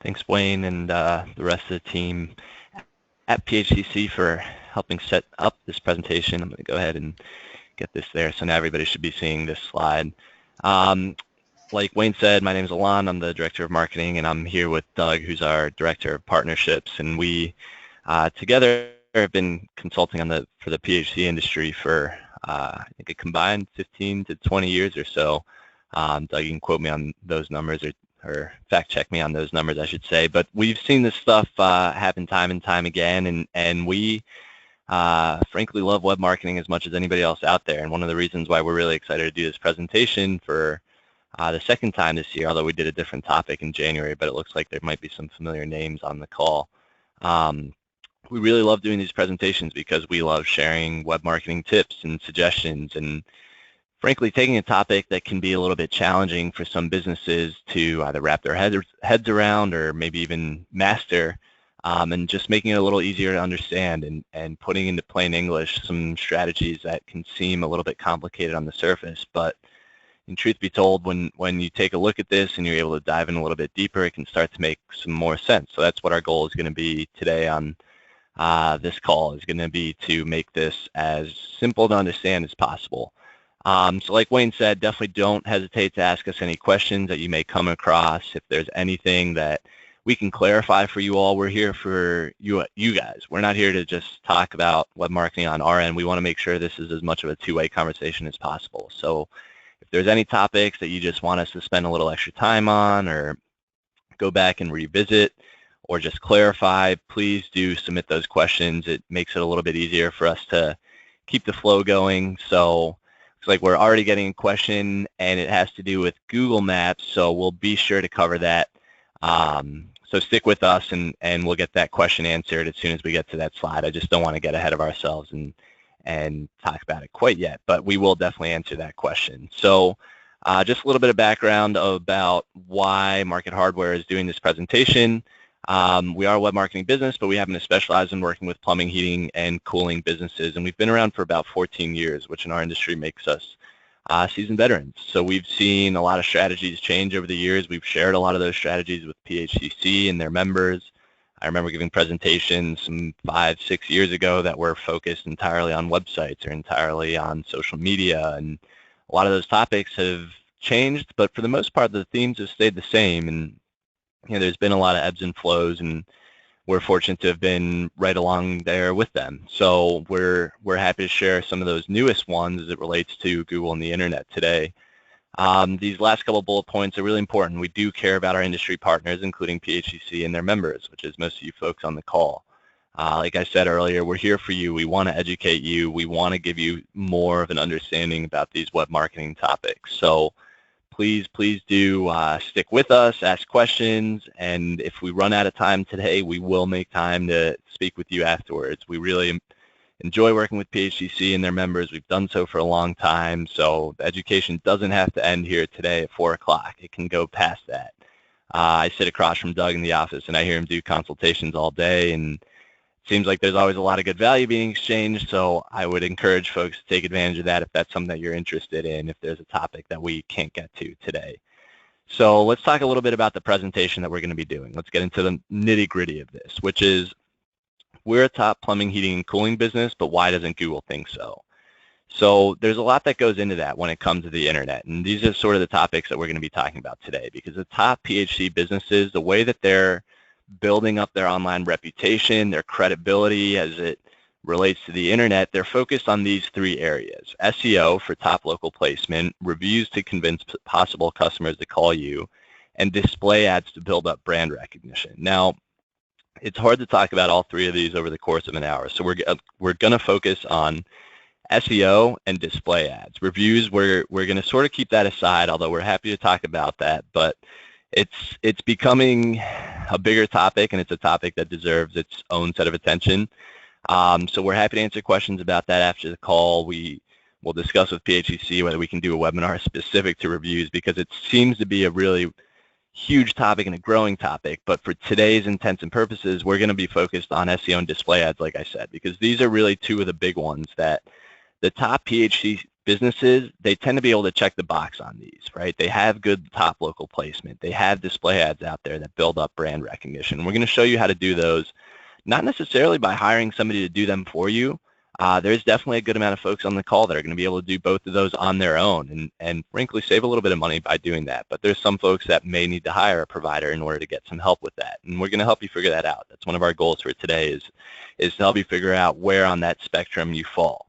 Thanks, Wayne, and the rest of the team at PHCC for helping set up this presentation. I'm going to go ahead and get this there. So now everybody should be seeing this slide. Like Wayne said, my name is Alain. I'm the Director of Marketing, and I'm here with Doug, who's our Director of Partnerships. And we together have been consulting for the PHC industry for I think a combined 15 to 20 years or so. Doug, you can quote me on those numbers or fact check me on those numbers, I should say. But we've seen this stuff happen time and time again, and we frankly love web marketing as much as anybody else out there. And one of the reasons why we're really excited to do this presentation for the second time this year, although we did a different topic in January, but it looks like there might be some familiar names on the call. We really love doing these presentations because we love sharing web marketing tips and suggestions, and frankly taking a topic that can be a little bit challenging for some businesses to either wrap their heads around or maybe even master, and just making it a little easier to understand and putting into plain English some strategies that can seem a little bit complicated on the surface. But in truth be told, when you take a look at this and you're able to dive in a little bit deeper, it can start to make some more sense. So that's what our goal is going to be today on this call, is going to be to make this as simple to understand as possible. So like Wayne said, definitely don't hesitate to ask us any questions that you may come across. If there's anything that we can clarify for you all, we're here for you guys. We're not here to just talk about web marketing on our end. We want to make sure this is as much of a two-way conversation as possible. So if there's any topics that you just want us to spend a little extra time on or go back and revisit or just clarify, please do submit those questions. It makes it a little bit easier for us to keep the flow going. So it's like we're already getting a question, and it has to do with Google Maps, so we'll be sure to cover that. So stick with us, and we'll get that question answered as soon as we get to that slide. I just don't want to get ahead of ourselves and talk about it quite yet, but we will definitely answer that question. So just a little bit of background about why Market Hardware is doing this presentation. We are a web marketing business, but we happen to specialize in working with plumbing, heating, and cooling businesses, and we've been around for about 14 years, which in our industry makes us seasoned veterans. So we've seen a lot of strategies change over the years. We've shared a lot of those strategies with PHCC and their members. I remember giving presentations some 5-6 years ago that were focused entirely on websites or entirely on social media, and a lot of those topics have changed, but for the most part the themes have stayed the same. And there's been a lot of ebbs and flows, and we're fortunate to have been right along there with them. So we're happy to share some of those newest ones as it relates to Google and the internet today. These last couple of bullet points are really important. We do care about our industry partners, including PHCC and their members, which is most of you folks on the call. Like I said earlier, we're here for you. We want to educate you. We want to give you more of an understanding about these web marketing topics. So please do stick with us, ask questions, and if we run out of time today, we will make time to speak with you afterwards. We really enjoy working with PHCC and their members. We've done so for a long time, so the education doesn't have to end here today at 4 o'clock. It can go past that. I sit across from Doug in the office, and I hear him do consultations all day, and seems like there's always a lot of good value being exchanged, so I would encourage folks to take advantage of that if that's something that you're interested in, if there's a topic that we can't get to today. So let's talk a little bit about the presentation that we're going to be doing. Let's get into the nitty-gritty of this, which is we're a top plumbing, heating, and cooling business, but why doesn't Google think so? So there's a lot that goes into that when it comes to the internet, and these are sort of the topics that we're going to be talking about today, because the top PHC businesses, the way that they're building up their online reputation, their credibility as it relates to the internet, they're focused on these 3 areas: SEO for top local placement, reviews to convince possible customers to call you, and display ads to build up brand recognition. Now, it's hard to talk about all 3 of these over the course of an hour, so we're going to focus on SEO and display ads. Reviews, we're going to sort of keep that aside, although we're happy to talk about that, but it's becoming a bigger topic, and it's a topic that deserves its own set of attention. So we're happy to answer questions about that after the call. We will discuss with PHCC whether we can do a webinar specific to reviews, because it seems to be a really huge topic and a growing topic. But for today's intents and purposes, we're going to be focused on SEO and display ads, like I said, because these are really 2 of the big ones that the top PHCC businesses, they tend to be able to check the box on these, right? They have good top local placement. They have display ads out there that build up brand recognition. We're going to show you how to do those, not necessarily by hiring somebody to do them for you. There's definitely a good amount of folks on the call that are going to be able to do both of those on their own and frankly save a little bit of money by doing that. But there's some folks that may need to hire a provider in order to get some help with that. And we're going to help you figure that out. That's one of our goals for today is to help you figure out where on that spectrum you fall.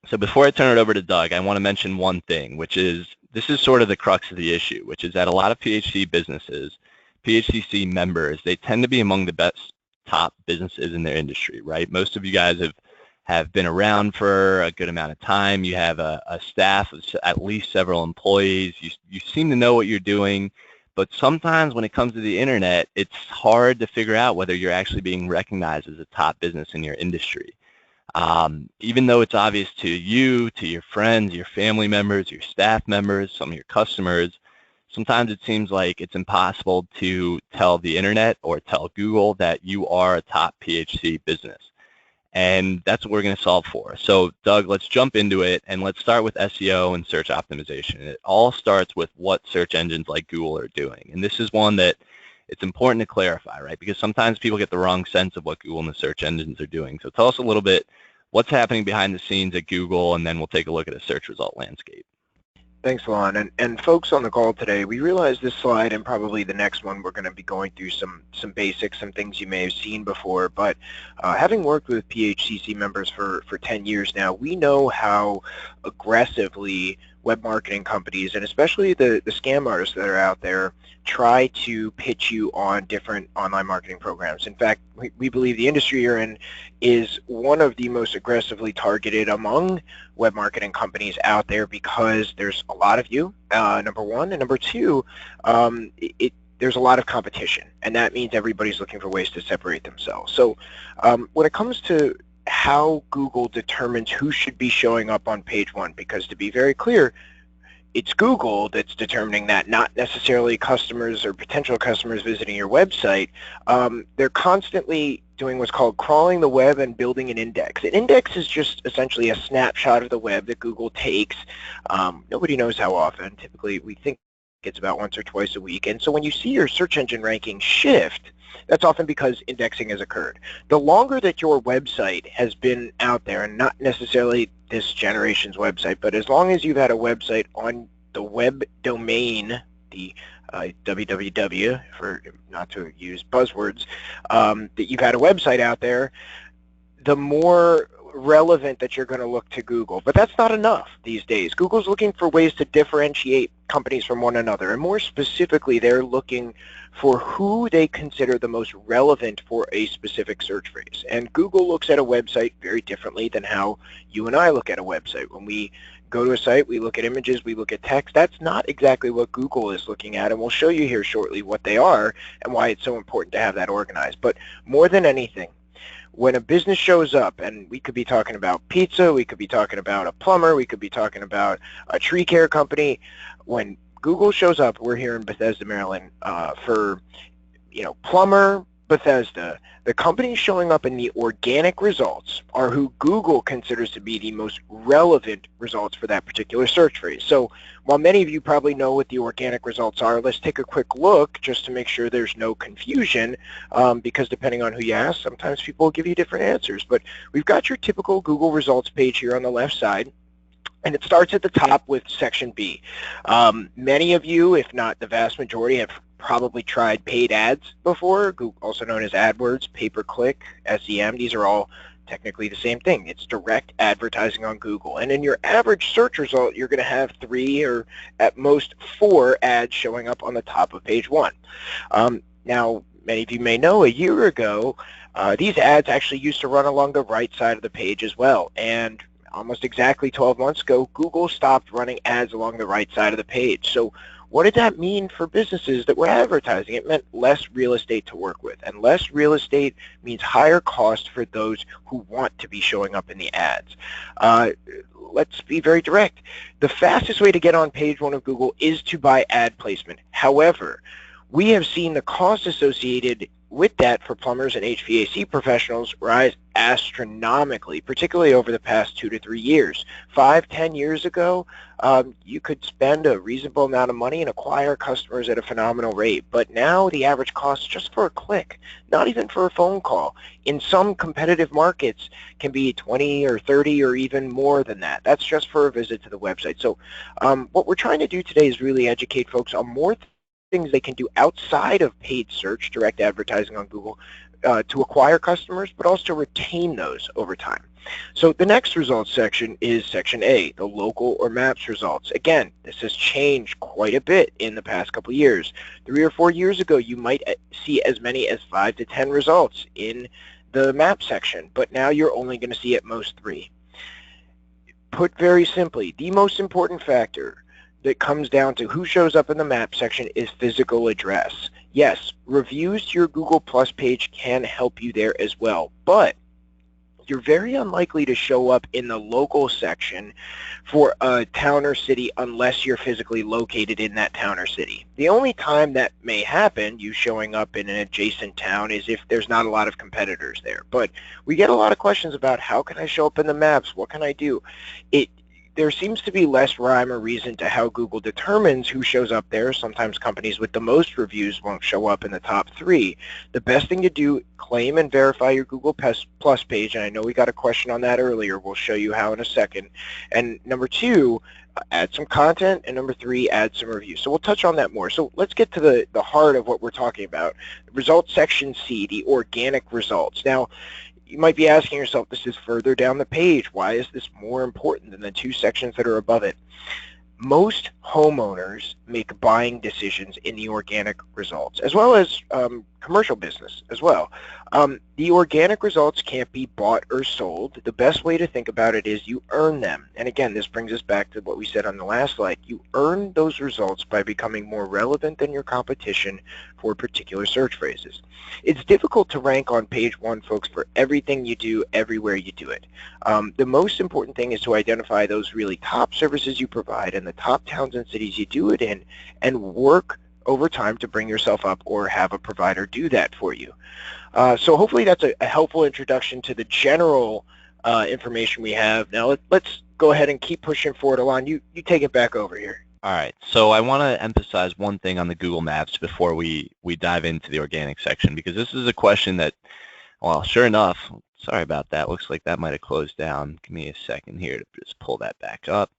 So before I turn it over to Doug, I want to mention one thing, which is this is sort of the crux of the issue, which is that a lot of PHC businesses, PHCC members, they tend to be among the best top businesses in their industry, right? Most of you guys have been around for a good amount of time. You have a staff of at least several employees. You seem to know what you're doing, but sometimes when it comes to the internet, it's hard to figure out whether you're actually being recognized as a top business in your industry. Even though it's obvious to you, to your friends, your family members, your staff members, some of your customers, sometimes it seems like it's impossible to tell the internet or tell Google that you are a top PHC business. And that's what we're going to solve for. So Doug, let's jump into it and let's start with SEO and search optimization. It all starts with what search engines like Google are doing. And this is one that it's important to clarify, right? Because sometimes people get the wrong sense of what Google and the search engines are doing. So tell us a little bit what's happening behind the scenes at Google, and then we'll take a look at a search result landscape. Thanks, Alain. And folks on the call today, we realize this slide and probably the next one we're going to be going through some basics, some things you may have seen before, but having worked with PHCC members for 10 years now, we know how aggressively web marketing companies, and especially the scam artists that are out there, try to pitch you on different online marketing programs. In fact, we believe the industry you're in is one of the most aggressively targeted among web marketing companies out there because there's a lot of you, number one, and number two, there's a lot of competition, and that means everybody's looking for ways to separate themselves. So when it comes to how Google determines who should be showing up on page one, because to be very clear, it's Google that's determining that, not necessarily customers or potential customers visiting your website. They're constantly doing what's called crawling the web and building an index. An index is just essentially a snapshot of the web that Google takes. Nobody knows how often. Typically, we think it's about once or twice a week. And so when you see your search engine ranking shift, that's often because indexing has occurred. The longer that your website has been out there, and not necessarily this generation's website, but as long as you've had a website on the web domain, the www, for not to use buzzwords, that you've had a website out there, the more relevant that you're going to look to Google. But that's not enough these days. Google's looking for ways to differentiate companies from one another, and more specifically, they're looking for who they consider the most relevant for a specific search phrase. And Google looks at a website very differently than how you and I look at a website. When we go to a site, we look at images, we look at text. That's not exactly what Google is looking at, and we'll show you here shortly what they are and why it's so important to have that organized. But more than anything, when a business shows up, and we could be talking about pizza, we could be talking about a plumber, we could be talking about a tree care company, when Google shows up, we're here in Bethesda, Maryland, for plumber, Bethesda, the companies showing up in the organic results are who Google considers to be the most relevant results for that particular search phrase. So while many of you probably know what the organic results are, let's take a quick look just to make sure there's no confusion, because depending on who you ask, sometimes people will give you different answers. But we've got your typical Google results page here on the left side, and it starts at the top with section B. Many of you, if not the vast majority, have probably tried paid ads before, also known as AdWords, pay-per-click, SEM. These are all technically the same thing. It's direct advertising on Google. And in your average search result, you're going to have 3 or at most 4 ads showing up on the top of page 1. Now, many of you may know a year ago, these ads actually used to run along the right side of the page as well. And almost exactly 12 months ago, Google stopped running ads along the right side of the page. So what did that mean for businesses that were advertising? It meant less real estate to work with, and less real estate means higher cost for those who want to be showing up in the ads. Let's be very direct. The fastest way to get on page 1 of Google is to buy ad placement. However, we have seen the cost associated with that, for plumbers and HVAC professionals, rise astronomically, particularly over the past 2 to 3 years. 5, 10 years ago, you could spend a reasonable amount of money and acquire customers at a phenomenal rate. But now the average cost just for a click, not even for a phone call, in some competitive markets can be 20 or 30 or even more than that. That's just for a visit to the website. So what we're trying to do today is really educate folks on more things they can do outside of paid search, direct advertising on Google, to acquire customers, but also to retain those over time. So the next results section is section A, the local or maps results. Again, this has changed quite a bit in the past couple of years. 3 or 4 years ago, you might see as many as 5 to 10 results in the map section, but now you're only going to see at most 3. Put very simply, the most important factor that comes down to who shows up in the map section is physical address. Yes, reviews to your Google Plus page can help you there as well, but you're very unlikely to show up in the local section for a town or city unless you're physically located in that town or city. The only time that may happen, you showing up in an adjacent town, is if there's not a lot of competitors there. But we get a lot of questions about how can I show up in the maps? What can I do? There seems to be less rhyme or reason to how Google determines who shows up there. Sometimes companies with the most reviews won't show up in the top 3. The best thing to do, claim and verify your Google Plus page, and I know we got a question on that earlier. We'll show you how in a second. And number 2, add some content, and number 3, add some reviews. So we'll touch on that more. So let's get to the heart of what we're talking about. Results section C, the organic results. Now, you might be asking yourself, this is further down the page. Why is this more important than the 2 sections that are above it? Most homeowners make buying decisions in the organic results, as well as commercial business as well. The organic results can't be bought or sold. The best way to think about it is you earn them. And again, this brings us back to what we said on the last slide. You earn those results by becoming more relevant than your competition for particular search phrases. It's difficult to rank on page 1, folks, for everything you do, everywhere you do it. The most important thing is to identify those really top services you provide and the top towns and cities you do it in, and work over time to bring yourself up or have a provider do that for you. So hopefully that's a helpful introduction to the general information we have. Now let's go ahead and keep pushing forward. Alain, you take it back over here. All right, so I want to emphasize one thing on the Google Maps before we dive into the organic section, because this is a question that, well, sure enough, sorry about that. Looks like that might have closed down. Give me a second here to just pull that back up.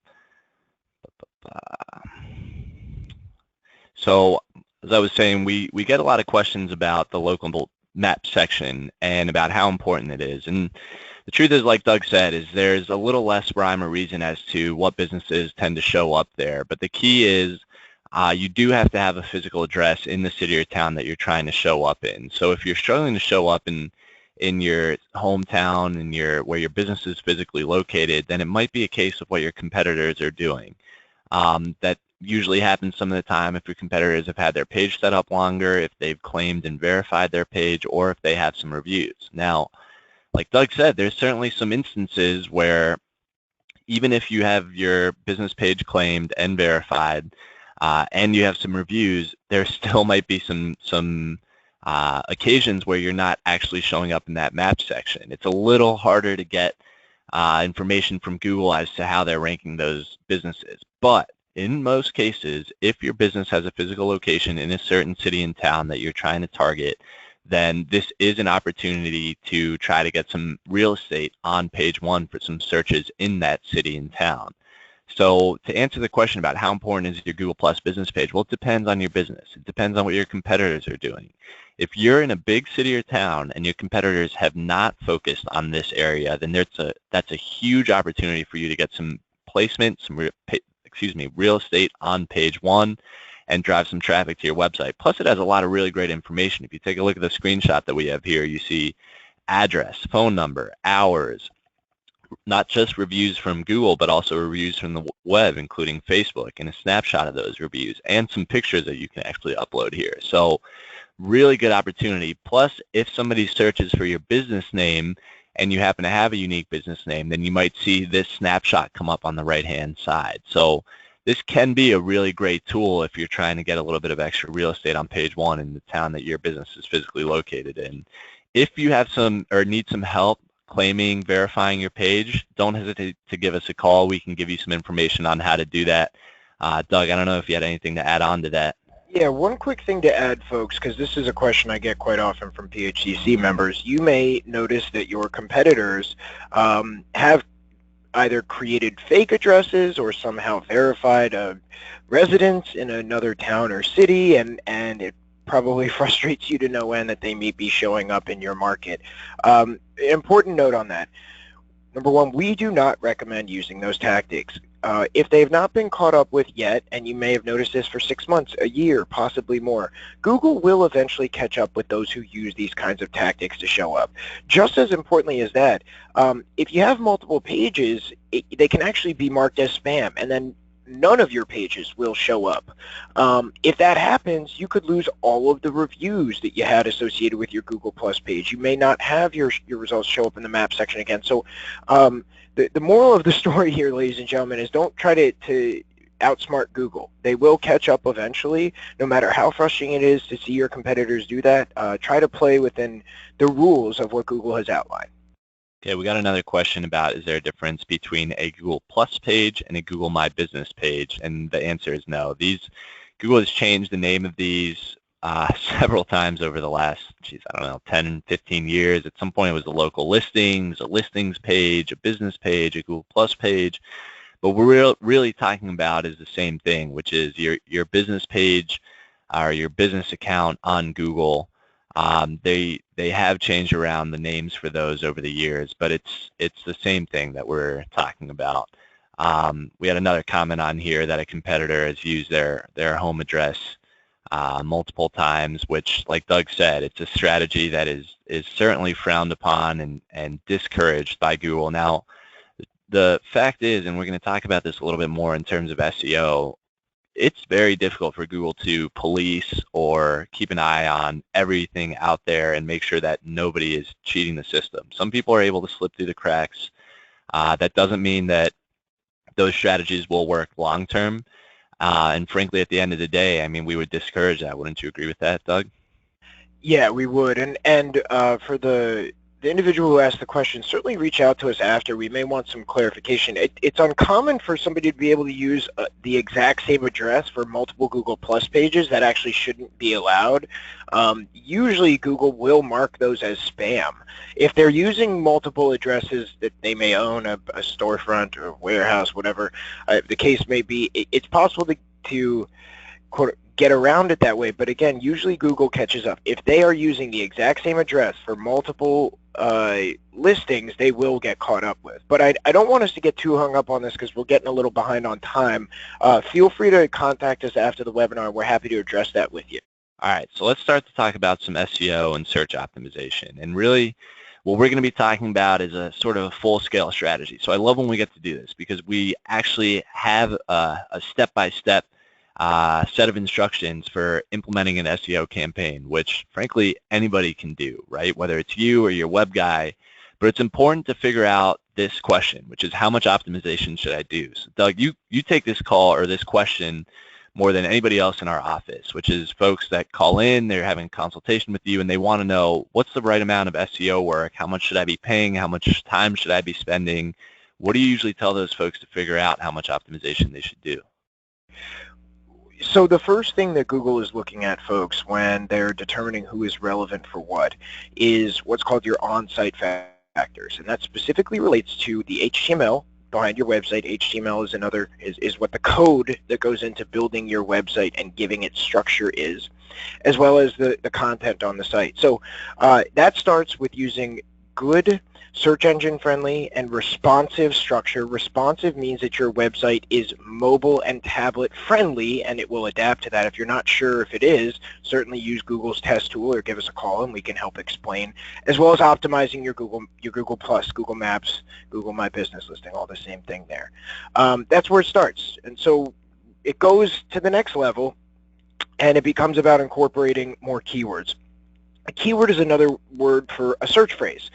So as I was saying, we get a lot of questions about the local map section and about how important it is. And the truth is, like Doug said, is there's a little less rhyme or reason as to what businesses tend to show up there. But the key is you do have to have a physical address in the city or town that you're trying to show up in. So if you're struggling to show up in your hometown and where your business is physically located, then it might be a case of what your competitors are doing. That usually happens some of the time if your competitors have had their page set up longer, if they've claimed and verified their page, or if they have some reviews. Now, like Doug said, there's certainly some instances where even if you have your business page claimed and verified and you have some reviews, there still might be some occasions where you're not actually showing up in that map section. It's a little harder to get information from Google as to how they're ranking those businesses. But in most cases, if your business has a physical location in a certain city and town that you're trying to target, then this is an opportunity to try to get some real estate on page 1 for some searches in that city and town. So to answer the question about how important is your Google Plus business page, well, it depends on your business. It depends on what your competitors are doing. If you're in a big city or town and your competitors have not focused on this area, then that's a huge opportunity for you to get some placement, real estate on page 1 and drive some traffic to your website. Plus, it has a lot of really great information. If you take a look at the screenshot that we have here, you see address, phone number, hours, not just reviews from Google, but also reviews from the web, including Facebook, and a snapshot of those reviews, and some pictures that you can actually upload here. So really good opportunity. Plus, if somebody searches for your business name and you happen to have a unique business name, then you might see this snapshot come up on the right-hand side. So this can be a really great tool if you're trying to get a little bit of extra real estate on page one in the town that your business is physically located in. If you have some or need some help claiming, verifying your page, don't hesitate to give us a call. We can give you some information on how to do that. Doug, I don't know if you had anything to add on to that. Yeah, one quick thing to add, folks, because this is a question I get quite often from PHCC members. You may notice that your competitors have either created fake addresses or somehow verified a residence in another town or city, and it probably frustrates you to no end that they may be showing up in your market. Important note on that. Number one, we do not recommend using those tactics. If they have not been caught up with yet, and you may have noticed this for 6 months, a year, possibly more, Google will eventually catch up with those who use these kinds of tactics to show up. Just as importantly as that, if you have multiple pages, they can actually be marked as spam, and then none of your pages will show up. If that happens, you could lose all of the reviews that you had associated with your Google Plus page. You may not have your results show up in the map section again. So the moral of the story here, ladies and gentlemen, is don't try to outsmart Google. They will catch up eventually, no matter how frustrating it is to see your competitors do that. Try to play within the rules of what Google has outlined. Okay, we got another question about, is there a difference between a Google Plus page and a Google My Business page? And the answer is no. Google has changed the name of these several times over the last, I don't know, 10, 15 years. At some point it was a local listings, a listings page, a business page, a Google Plus page. But what we're really talking about is the same thing, which is your business page or your business account on Google. They have changed around the names for those over the years, but it's the same thing that we're talking about. We had another comment on here that a competitor has used their home address multiple times, which, like Doug said, it's a strategy that is certainly frowned upon and discouraged by Google. Now, the fact is, and we're going to talk about this a little bit more in terms of SEO, it's very difficult for Google to police or keep an eye on everything out there and make sure that nobody is cheating the system. Some people are able to slip through the cracks. That doesn't mean that those strategies will work long term. And frankly, at the end of the day, I mean, we would discourage that. Wouldn't you agree with that, Doug? Yeah, we would. And for the individual who asked the question, certainly reach out to us after. We may want some clarification. It's uncommon for somebody to be able to use the exact same address for multiple Google Plus pages. That actually shouldn't be allowed. Usually Google will mark those as spam. If they're using multiple addresses that they may own, a storefront or a warehouse, whatever the case may be, it's possible to quote, get around it that way. But again, usually Google catches up. If they are using the exact same address for multiple listings, they will get caught up with. But I don't want us to get too hung up on this because we're getting a little behind on time. Feel free to contact us after the webinar. We're happy to address that with you. All right, so let's start to talk about some SEO and search optimization. And really, what we're going to be talking about is a sort of a full-scale strategy. So I love when we get to do this because we actually have a step-by-step set of instructions for implementing an SEO campaign, which frankly anybody can do, right? Whether it's you or your web guy. But it's important to figure out this question, which is how much optimization should I do? So Doug, you take this call or this question more than anybody else in our office, which is folks that call in, they're having a consultation with you, and they want to know what's the right amount of SEO work, how much should I be paying, how much time should I be spending? What do you usually tell those folks to figure out how much optimization they should do? So the first thing that Google is looking at, folks, when they're determining who is relevant for what is what's called your on-site factors, and that specifically relates to the HTML behind your website. HTML is what the code that goes into building your website and giving it structure is, as well as the content on the site. So that starts with using good search engine friendly and responsive structure. Responsive means that your website is mobile and tablet friendly, and it will adapt to that. If you're not sure if it is, certainly use Google's test tool or give us a call and we can help explain, as well as optimizing your Google Plus, Google Maps, Google My Business listing, all the same thing there. That's where it starts. And so it goes to the next level and it becomes about incorporating more keywords. A keyword is another word for a search phrase.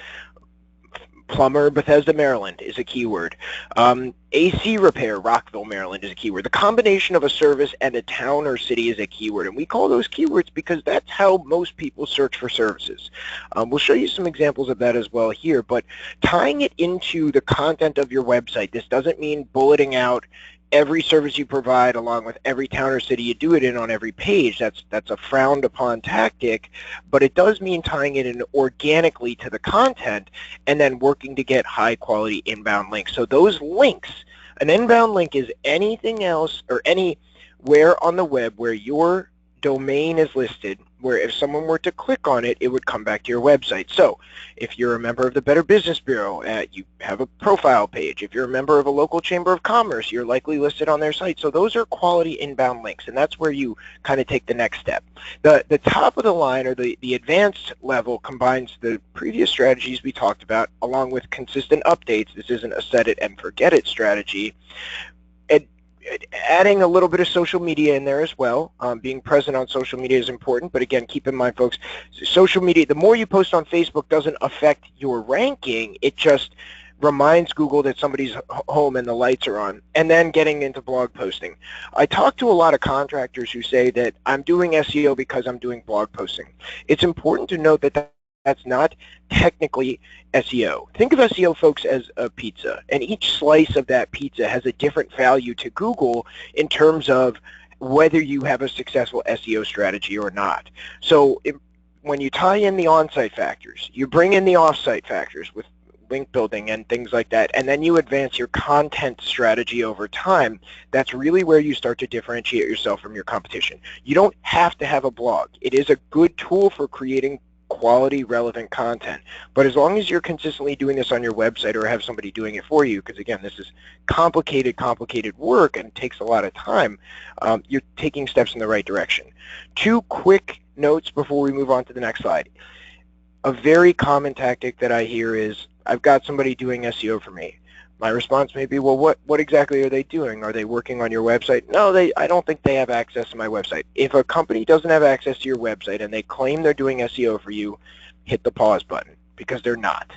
Plumber, Bethesda, Maryland is a keyword. AC repair, Rockville, Maryland is a keyword. The combination of a service and a town or city is a keyword, and we call those keywords because that's how most people search for services. We'll show you some examples of that as well here, but tying it into the content of your website, this doesn't mean bulleting out every service you provide along with every town or city you do it in on every page. That's a frowned upon tactic, but it does mean tying it in organically to the content and then working to get high quality inbound links. So those links, an inbound link is anything else or anywhere on the web where your domain is listed, where if someone were to click on it, it would come back to your website. So if you're a member of the Better Business Bureau, you have a profile page. If you're a member of a local chamber of commerce, you're likely listed on their site. So those are quality inbound links, and that's where you kind of take the next step. The top of the line, or the advanced level, combines the previous strategies we talked about along with consistent updates. This isn't a set it and forget it strategy. Adding a little bit of social media in there as well. Being present on social media is important, but again, keep in mind, folks, social media, the more you post on Facebook doesn't affect your ranking, it just reminds Google that somebody's home and the lights are on. And then getting into blog posting. I talk to a lot of contractors who say that I'm doing SEO because I'm doing blog posting. It's important to note that that's not technically SEO. Think of SEO, folks, as a pizza, and each slice of that pizza has a different value to Google in terms of whether you have a successful SEO strategy or not. So when you tie in the on-site factors, you bring in the off-site factors with link building and things like that, and then you advance your content strategy over time, that's really where you start to differentiate yourself from your competition. You don't have to have a blog. It is a good tool for creating quality, relevant content. But as long as you're consistently doing this on your website or have somebody doing it for you, because again, this is complicated work and takes a lot of time, you're taking steps in the right direction. Two quick notes before we move on to the next slide. A very common tactic that I hear is, I've got somebody doing SEO for me. My response may be, well, what exactly are they doing? Are they working on your website? No, I don't think they have access to my website. If a company doesn't have access to your website and they claim they're doing SEO for you, hit the pause button, because they're not.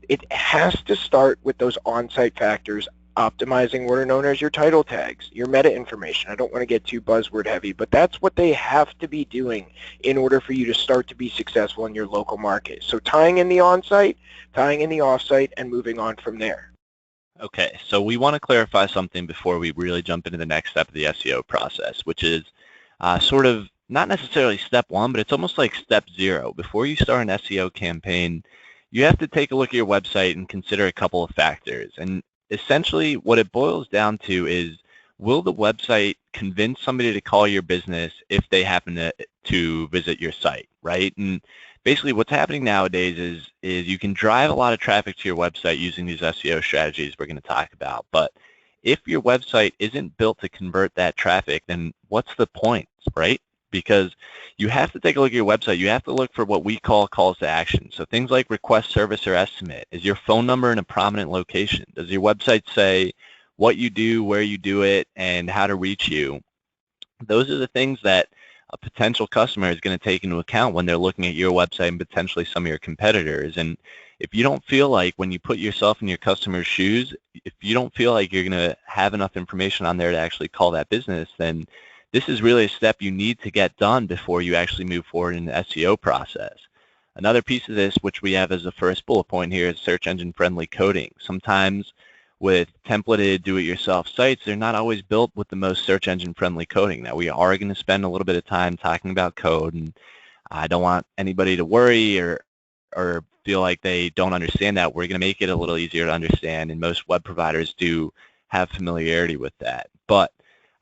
It has to start with those on-site factors, optimizing what are known as your title tags, your meta information. I don't want to get too buzzword heavy, but that's what they have to be doing in order for you to start to be successful in your local market. So tying in the on-site, tying in the off-site, and moving on from there. Okay, so we want to clarify something before we really jump into the next step of the SEO process, which is sort of not necessarily step one, but it's almost like step zero. Before you start an SEO campaign, you have to take a look at your website and consider a couple of factors. And essentially what it boils down to is, will the website convince somebody to call your business if they happen to visit your site, right? And basically what's happening nowadays is you can drive a lot of traffic to your website using these SEO strategies we're going to talk about. But if your website isn't built to convert that traffic, then what's the point, right? Because you have to take a look at your website. You have to look for what we call calls to action. So things like request service or estimate. Is your phone number in a prominent location? Does your website say what you do, where you do it, and how to reach you? Those are the things that a potential customer is going to take into account when they're looking at your website and potentially some of your competitors. And if you don't feel like, when you put yourself in your customer's shoes, if you don't feel like you're going to have enough information on there to actually call that business, then this is really a step you need to get done before you actually move forward in the SEO process. Another piece of this, which we have as the first bullet point here, is search engine friendly coding. Sometimes with templated do-it-yourself sites, they're not always built with the most search engine friendly coding. Now, we are going to spend a little bit of time talking about code, and I don't want anybody to worry or feel like they don't understand that. We're going to make it a little easier to understand, and most web providers do have familiarity with that. But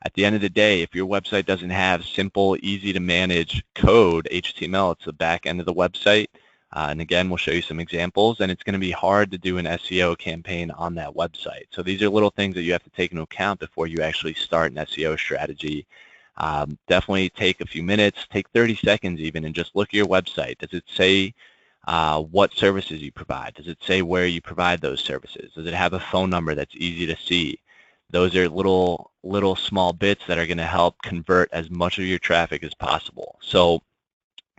at the end of the day, if your website doesn't have simple, easy to manage code, HTML, it's the back end of the website. And again, we'll show you some examples, and it's going to be hard to do an SEO campaign on that website. So these are little things that you have to take into account before you actually start an SEO strategy. Definitely take a few minutes, take 30 seconds even, and just look at your website. Does it say what services you provide? Does it say where you provide those services? Does it have a phone number that's easy to see? Those are little small bits that are going to help convert as much of your traffic as possible. So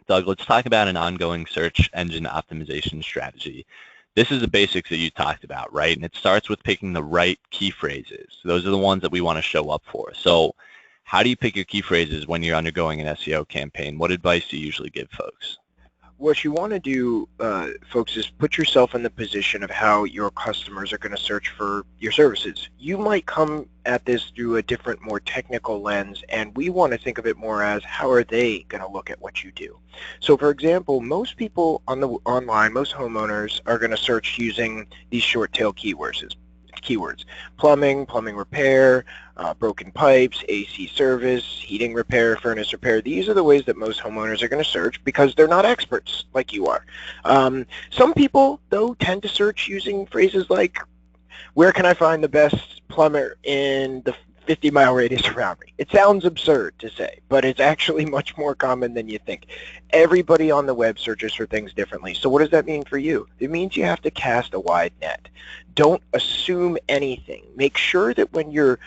Doug, let's talk about an ongoing search engine optimization strategy. this is the basics that you talked about, right? And it starts with picking the right key phrases. Those are the ones that we want to show up for. So how do you pick your key phrases when you're undergoing an SEO campaign? What advice do you usually give folks? What you want to do, folks, is put yourself in the position of how your customers are going to search for your services. You might come at this through a different, more technical lens, and we want to think of it more as how are they going to look at what you do. So, for example, most people on the online, most homeowners are going to search using these short tail keywords. Plumbing, plumbing repair, broken pipes, AC service, heating repair, furnace repair. These are the ways that most homeowners are going to search because they're not experts like you are. Some people, though, tend to search using phrases like, where can I find the best plumber in the 50-mile radius around me? It sounds absurd to say, but it's actually much more common than you think. Everybody on the web searches for things differently. So what does that mean for you? It means you have to cast a wide net. Don't assume anything. Make sure that when you're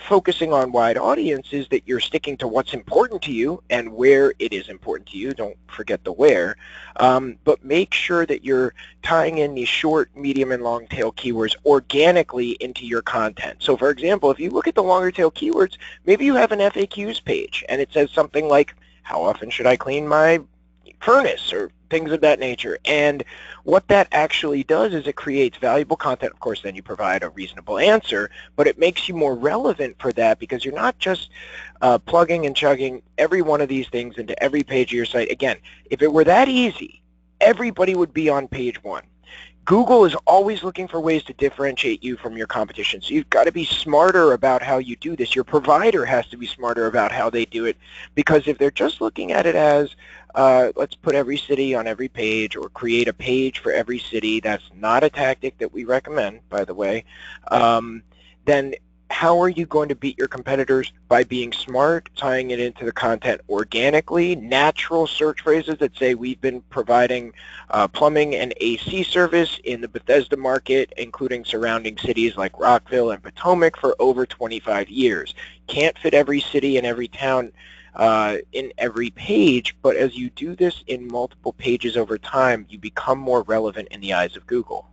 focusing on wide audiences that you're sticking to what's important to you and where it is important to you. Don't forget the where. But make sure that you're tying in these short, medium, and long tail keywords organically into your content. So for example, if you look at the longer tail keywords, maybe you have an FAQs page and it says something like, how often should I clean my furnace, or things of that nature. And what that actually does is it creates valuable content. Of course, then you provide a reasonable answer, but it makes you more relevant for that because you're not just plugging and chugging every one of these things into every page of your site. Again, if it were that easy, everybody would be on page one. Google is always looking for ways to differentiate you from your competition. So you've got to be smarter about how you do this. Your provider has to be smarter about how they do it, because if they're just looking at it as, let's put every city on every page or create a page for every city, that's not a tactic that we recommend, by the way, then how are you going to beat your competitors? By being smart, tying it into the content organically, natural search phrases that say we've been providing plumbing and AC service in the Bethesda market, including surrounding cities like Rockville and Potomac, for over 25 years. Can't fit every city and every town in every page, but as you do this in multiple pages over time, you become more relevant in the eyes of Google.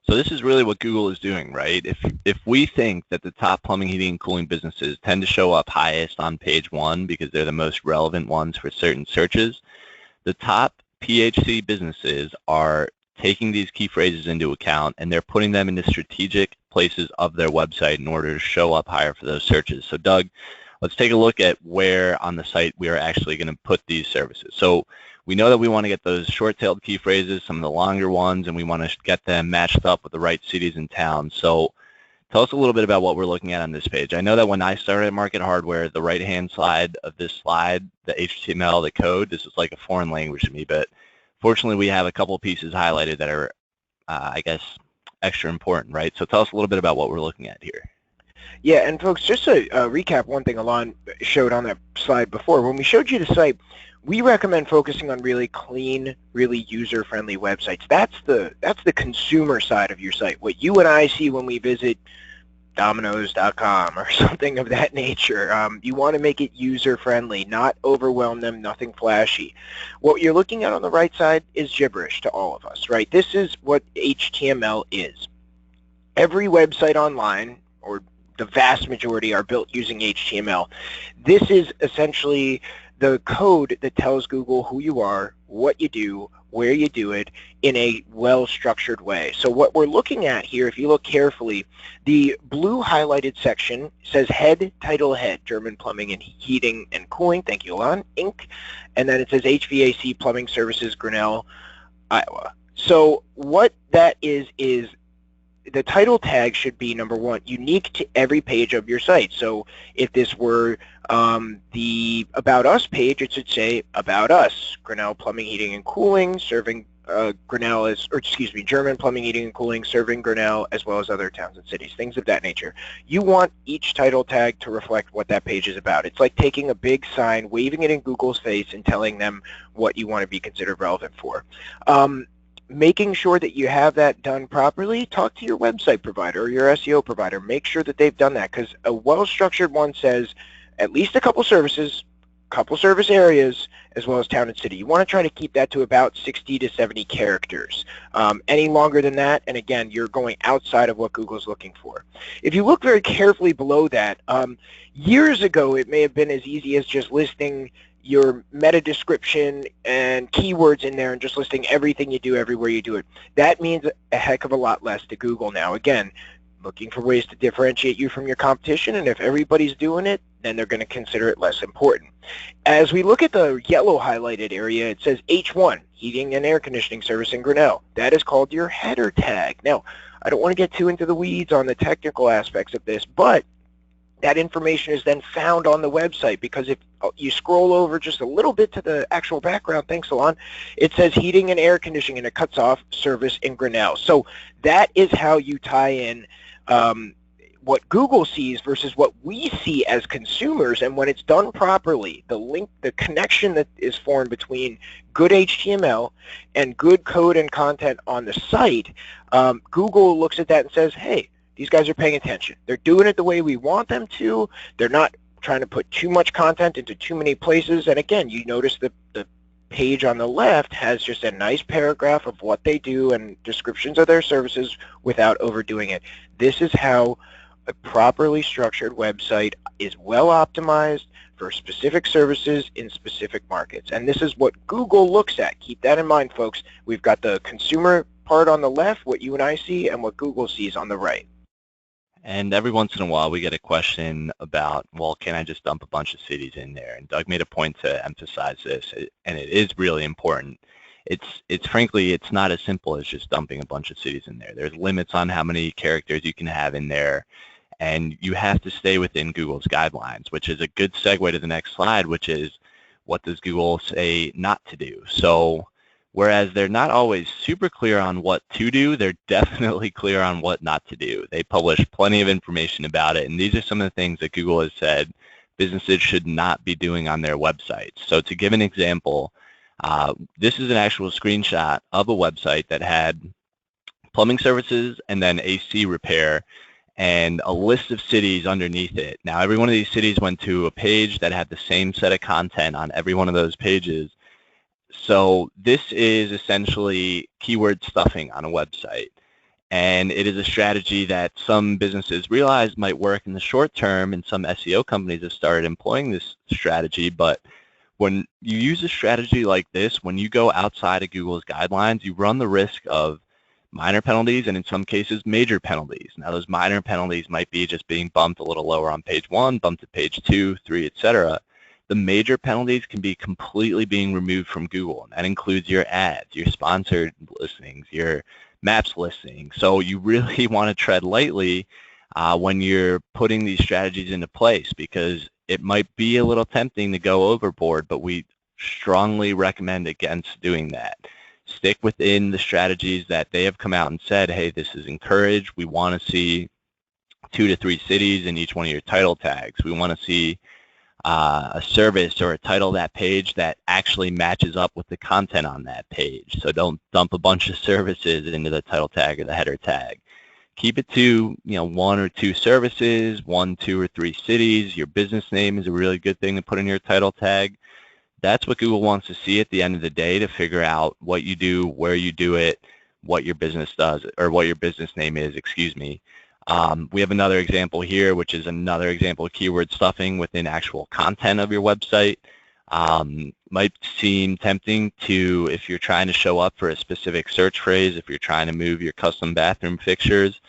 So this is really what Google is doing, right? If we think that the top plumbing, heating, and cooling businesses tend to show up highest on page one because they're the most relevant ones for certain searches, the top PHC businesses are taking these key phrases into account and they're putting them into strategic places of their website in order to show up higher for those searches. So Doug, let's take a look at where on the site we are actually going to put these services. So we know that we want to get those short-tailed key phrases, some of the longer ones, and we want to get them matched up with the right cities and towns. So tell us a little bit about what we're looking at on this page. I know that when I started at Market Hardware, the right-hand side of this slide, the HTML, the code, this is like a foreign language to me, but fortunately we have a couple pieces highlighted that are, I guess, extra important, right? So tell us a little bit about what we're looking at here. Yeah, and folks, just to recap one thing Alain showed on that slide before, when we showed you the site, we recommend focusing on really clean, really user-friendly websites. That's the consumer side of your site. What you and I see when we visit Domino's.com or something of that nature. You want to make it user-friendly, not overwhelm them, nothing flashy. What you're looking at on the right side is gibberish to all of us, right? This is what HTML is. Every website online, or the vast majority, are built using HTML. This is essentially the code that tells Google who you are, what you do, where you do it, in a well-structured way. So what we're looking at here, if you look carefully, the blue highlighted section says head, title head, German Plumbing and Heating and Cooling, thank you, Alain, Inc. And then it says HVAC Plumbing Services, Grinnell, Iowa. So what that is the title tag should be, number one, unique to every page of your site. So if this were the About Us page, it should say About Us, Grinnell Plumbing, Heating, and Cooling, serving Grinnell German Plumbing, Heating, and Cooling, serving Grinnell as well as other towns and cities, things of that nature. You want each title tag to reflect what that page is about. It's like taking a big sign, waving it in Google's face, and telling them what you want to be considered relevant for. Making sure that you have that done properly, talk to your website provider or your SEO provider. Make sure that they've done that, because a well-structured one says at least a couple services, couple service areas, as well as town and city. You want to try to keep that to about 60 to 70 characters. Any longer than that, and again, you're going outside of what Google's looking for. If you look very carefully below that, years ago it may have been as easy as just listing your meta description and keywords in there and just listing everything you do everywhere you do it. That means a heck of a lot less to Google now. Again, looking for ways to differentiate you from your competition, and if everybody's doing it, then they're going to consider it less important. As we look at the yellow highlighted area, it says H1, heating and air conditioning service in Grinnell. That is called your header tag. Now, I don't want to get too into the weeds on the technical aspects of this, but that information is then found on the website, because if you scroll over just a little bit to the actual background, thanks Alain, it says heating and air conditioning, and it cuts off service in Grinnell. So that is how you tie in what Google sees versus what we see as consumers. And when it's done properly, the link, the connection that is formed between good HTML and good code and content on the site, Google looks at that and says, hey, these guys are paying attention. They're doing it the way we want them to. They're not trying to put too much content into too many places. And again, you notice the page on the left has just a nice paragraph of what they do and descriptions of their services without overdoing it. This is how a properly structured website is well optimized for specific services in specific markets. And this is what Google looks at. Keep that in mind, folks. We've got the consumer part on the left, what you and I see, and what Google sees on the right. And every once in a while we get a question about, well, can I just dump a bunch of cities in there? And Doug made a point to emphasize this, and it is really important. It's frankly, it's not as simple as just dumping a bunch of cities in there. There's limits on how many characters you can have in there, and you have to stay within Google's guidelines, which is a good segue to the next slide, which is what does Google say not to do? So whereas they're not always super clear on what to do, they're definitely clear on what not to do. They publish plenty of information about it, and these are some of the things that Google has said businesses should not be doing on their websites. So to give an example, this is an actual screenshot of a website that had plumbing services and then AC repair and a list of cities underneath it. Now, every one of these cities went to a page that had the same set of content on every one of those pages. So this is essentially keyword stuffing on a website, and it is a strategy that some businesses realize might work in the short term, and some SEO companies have started employing this strategy. But when you use a strategy like this, when you go outside of Google's guidelines, you run the risk of minor penalties and in some cases major penalties. Now, those minor penalties might be just being bumped a little lower on page 1, bumped to page 2, 3, etc. The major penalties can be completely being removed from Google, and that includes your ads, your sponsored listings, your maps listings. So you really want to tread lightly when you're putting these strategies into place, because it might be a little tempting to go overboard, but we strongly recommend against doing that. Stick within the strategies that they have come out and said, hey, this is encouraged. We want to see 2 to 3 cities in each one of your title tags. We want to see a service or a title of that page that actually matches up with the content on that page. So don't dump a bunch of services into the title tag or the header tag. Keep it to 1 or 2 services, 1, 2, or 3 cities. Your business name is a really good thing to put in your title tag. That's what Google wants to see at the end of the day, to figure out what you do, where you do it, what your business does, or what your business name is, excuse me. We have another example here, which is another example of keyword stuffing within actual content of your website. Might seem tempting to, if you're trying to show up for a specific search phrase, if you're trying to move your custom bathroom fixtures,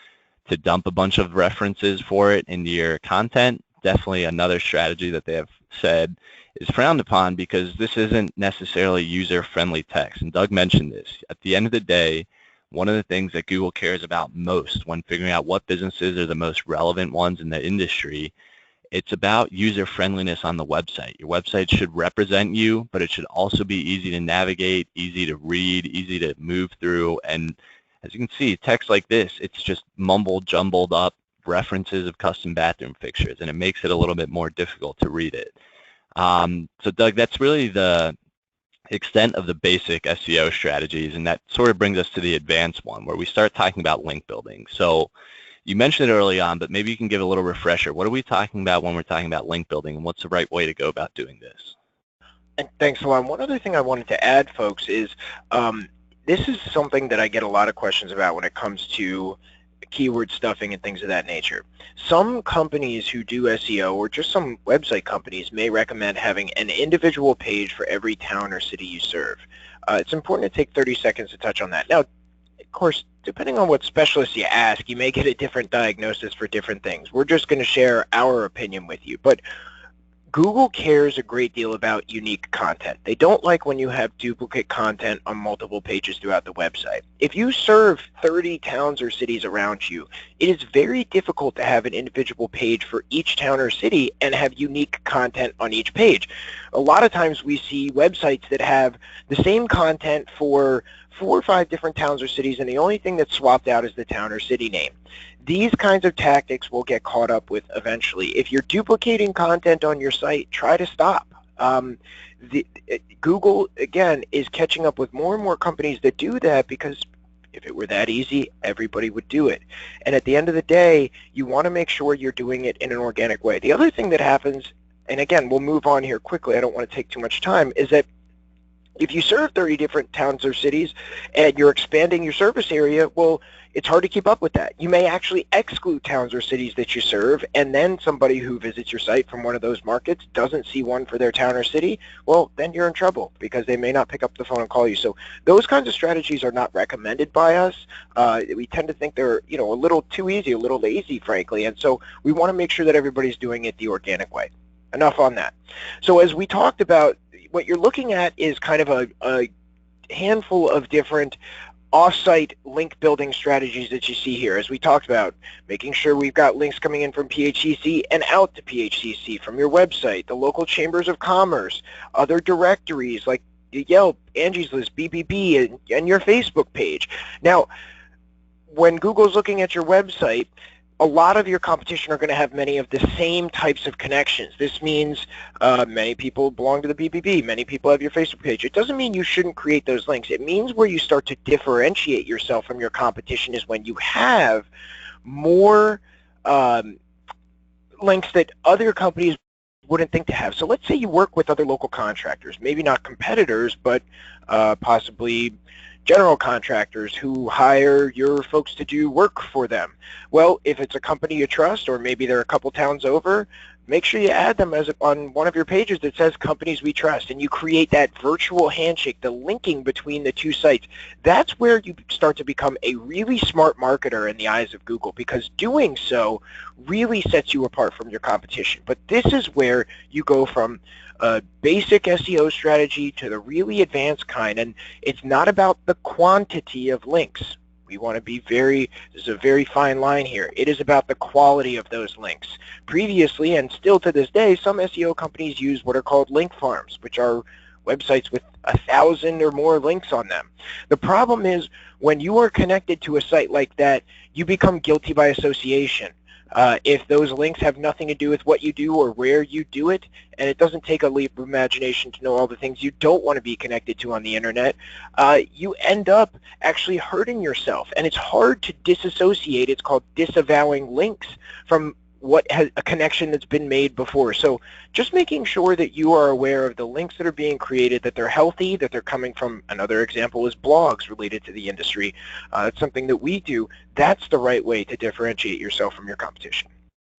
to dump a bunch of references for it into your content. Definitely another strategy that they have said is frowned upon, because this isn't necessarily user-friendly text. And Doug mentioned this. At the end of the day, one of the things that Google cares about most when figuring out what businesses are the most relevant ones in the industry, it's about user-friendliness on the website. Your website should represent you, but it should also be easy to navigate, easy to read, easy to move through. And as you can see, text like this, it's just mumbled, jumbled up references of custom bathroom fixtures, and it makes it a little bit more difficult to read it. So Doug, that's really the extent of the basic SEO strategies, and that sort of brings us to the advanced one, where we start talking about link building. So you mentioned it early on, but maybe you can give a little refresher. What are we talking about when we're talking about link building, and what's the right way to go about doing this? And thanks, Alain. One other thing I wanted to add, folks, is this is something that I get a lot of questions about when it comes to keyword stuffing and things of that nature. Some companies who do SEO, or just some website companies, may recommend having an individual page for every town or city you serve. It's important to take 30 seconds to touch on that. Now, of course, depending on what specialist you ask, you may get a different diagnosis for different things. We're just going to share our opinion with you. But Google cares a great deal about unique content. They don't like when you have duplicate content on multiple pages throughout the website. If you serve 30 towns or cities around you, it is very difficult to have an individual page for each town or city and have unique content on each page. A lot of times we see websites that have the same content for 4 or 5 different towns or cities, and the only thing that's swapped out is the town or city name. These kinds of tactics will get caught up with eventually. If you're duplicating content on your site, try to stop. Google, again, is catching up with more and more companies that do that, because if it were that easy, everybody would do it. And at the end of the day, you want to make sure you're doing it in an organic way. The other thing that happens, and again, we'll move on here quickly, I don't want to take too much time, is that if you serve 30 different towns or cities and you're expanding your service area, well, it's hard to keep up with that. You may actually exclude towns or cities that you serve, and then somebody who visits your site from one of those markets doesn't see one for their town or city. Well, then you're in trouble, because they may not pick up the phone and call you. So those kinds of strategies are not recommended by us. We tend to think they're, a little too easy, a little lazy, frankly. And so we want to make sure that everybody's doing it the organic way. Enough on that. So as we talked about, what you're looking at is kind of a handful of different off-site link building strategies that you see here. As we talked about, making sure we've got links coming in from PHCC and out to PHCC from your website, the local chambers of commerce, other directories like Yelp, Angie's List, BBB, and your Facebook page. Now, when Google's looking at your website, a lot of your competition are going to have many of the same types of connections. This means many people belong to the BBB, many people have your Facebook page. It doesn't mean you shouldn't create those links. It means where you start to differentiate yourself from your competition is when you have more links that other companies wouldn't think to have. So let's say you work with other local contractors, maybe not competitors, but possibly general contractors who hire your folks to do work for them. Well, if it's a company you trust, or maybe they're a couple towns over, make sure you add them as on one of your pages that says companies we trust, and you create that virtual handshake, the linking between the two sites. That's where you start to become a really smart marketer in the eyes of Google, because doing so really sets you apart from your competition. But this is where you go from a basic SEO strategy to the really advanced kind, and it's not about the quantity of links. We want to be there's a very fine line here. It is about the quality of those links. Previously, and still to this day, some SEO companies use what are called link farms, which are websites with 1,000 or more links on them. The problem is, when you are connected to a site like that, you become guilty by association. If those links have nothing to do with what you do or where you do it, and it doesn't take a leap of imagination to know all the things you don't want to be connected to on the internet, you end up actually hurting yourself. And it's hard to disassociate. It's called disavowing links from what has a connection that's been made before. So just making sure that you are aware of the links that are being created, that they're healthy, that they're coming from, another example is blogs related to the industry. It's something that we do. That's the right way to differentiate yourself from your competition.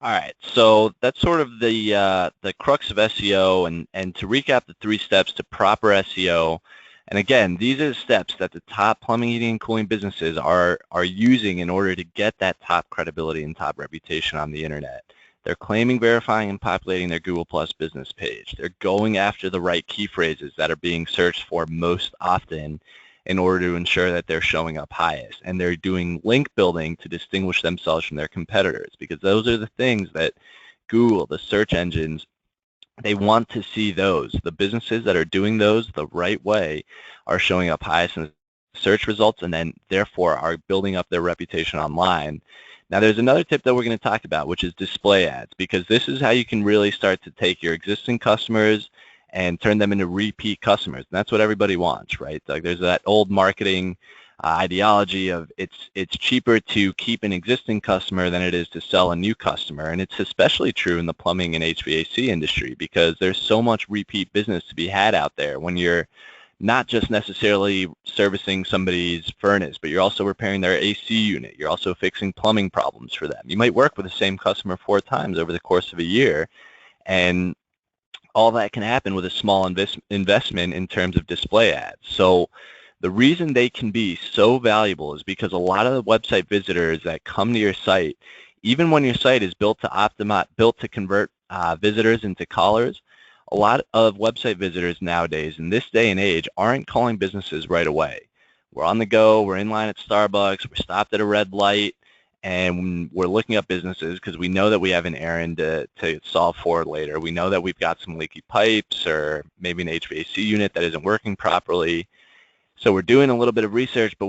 All right, so that's sort of the crux of SEO, and to recap the 3 steps to proper SEO. And again, these are the steps that the top plumbing, heating, and cooling businesses are using in order to get that top credibility and top reputation on the internet. They're claiming, verifying, and populating their Google Plus business page. They're going after the right key phrases that are being searched for most often in order to ensure that they're showing up highest. And they're doing link building to distinguish themselves from their competitors, because those are the things that Google, the search engines, they want to see those. The businesses that are doing those the right way are showing up highest in search results, and then therefore are building up their reputation online. Now there's another tip that we're going to talk about, which is display ads, because this is how you can really start to take your existing customers and turn them into repeat customers. And that's what everybody wants, right? Like there's that old marketing ideology of it's cheaper to keep an existing customer than it is to sell a new customer. And it's especially true in the plumbing and HVAC industry because there's so much repeat business to be had out there when you're not just necessarily servicing somebody's furnace, but you're also repairing their AC unit. You're also fixing plumbing problems for them. You might work with the same customer 4 times over the course of a year, and all that can happen with a small investment in terms of display ads. So the reason they can be so valuable is because a lot of the website visitors that come to your site, even when your site is built to convert visitors into callers, a lot of website visitors nowadays in this day and age aren't calling businesses right away. We're on the go, we're in line at Starbucks, we're stopped at a red light, and we're looking up businesses because we know that we have an errand to solve for later. We know that we've got some leaky pipes or maybe an HVAC unit that isn't working properly. So we're doing a little bit of research, but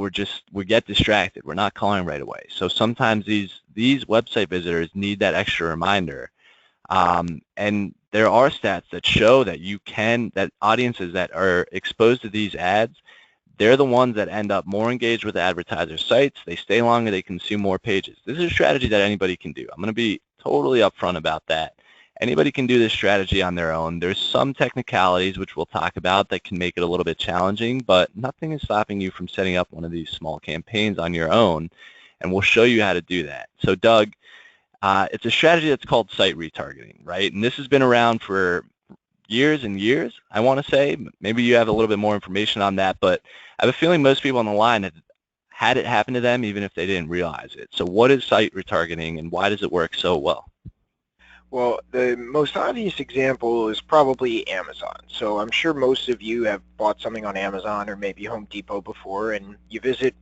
we get distracted. We're not calling right away. So sometimes these website visitors need that extra reminder. And there are stats that show that that audiences that are exposed to these ads, they're the ones that end up more engaged with advertiser sites. They stay longer, they consume more pages. This is a strategy that anybody can do. I'm going to be totally upfront about that. Anybody can do this strategy on their own. There's some technicalities, which we'll talk about, that can make it a little bit challenging, but nothing is stopping you from setting up one of these small campaigns on your own, and we'll show you how to do that. So Doug, it's a strategy that's called site retargeting, right? And this has been around for years and years, I want to say. Maybe you have a little bit more information on that, but I have a feeling most people on the line have had it happen to them even if they didn't realize it. So what is site retargeting and why does it work so well? Well, the most obvious example is probably Amazon. So I'm sure most of you have bought something on Amazon or maybe Home Depot before, and you visit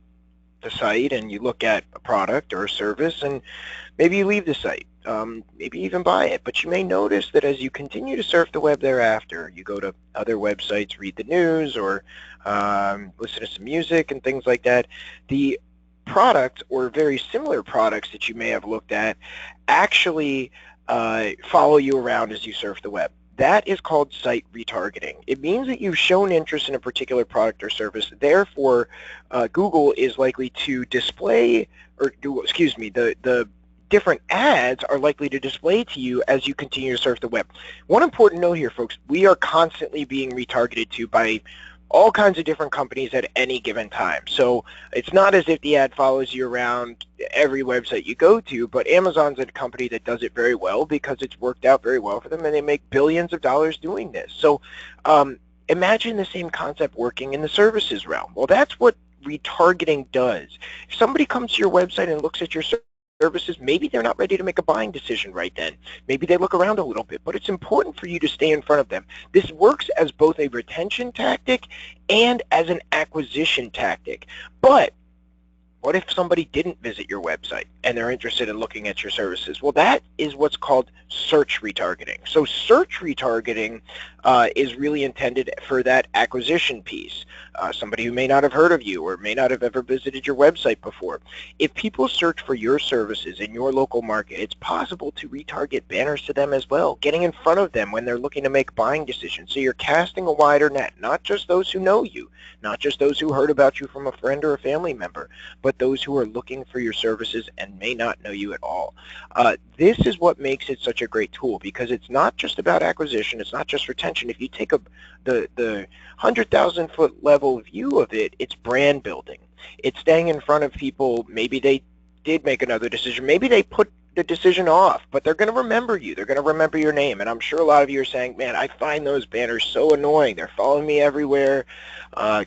the site and you look at a product or a service, and maybe you leave the site, maybe even buy it. But you may notice that as you continue to surf the web thereafter, you go to other websites, read the news, or listen to some music and things like that, the product or very similar products that you may have looked at actually follow you around as you surf the web. That is called site retargeting. It means that you've shown interest in a particular product or service. Therefore, Google is likely to display, the different ads are likely to display to you as you continue to surf the web. One important note here, folks, we are constantly being retargeted to by all kinds of different companies at any given time. So it's not as if the ad follows you around every website you go to, but Amazon's a company that does it very well because it's worked out very well for them and they make billions of dollars doing this. So imagine the same concept working in the services realm. Well, that's what retargeting does. If somebody comes to your website and looks at your services, maybe they're not ready to make a buying decision right then. Maybe they look around a little bit, but it's important for you to stay in front of them. This works as both a retention tactic and as an acquisition tactic. But what if somebody didn't visit your website and they're interested in looking at your services? Well, that is what's called search retargeting. So search retargeting is really intended for that acquisition piece. Somebody who may not have heard of you or may not have ever visited your website before. If people search for your services in your local market, it's possible to retarget banners to them as well, getting in front of them when they're looking to make buying decisions. So you're casting a wider net, not just those who know you, not just those who heard about you from a friend or a family member, but those who are looking for your services and may not know you at all. This is what makes it such a great tool, because it's not just about acquisition, it's not just retention. If you take the 100,000-foot level view of it, it's brand building. It's staying in front of people. Maybe they did make another decision. Maybe they put the decision off, but they're going to remember you. They're going to remember your name. And I'm sure a lot of you are saying, man, I find those banners so annoying. They're following me everywhere.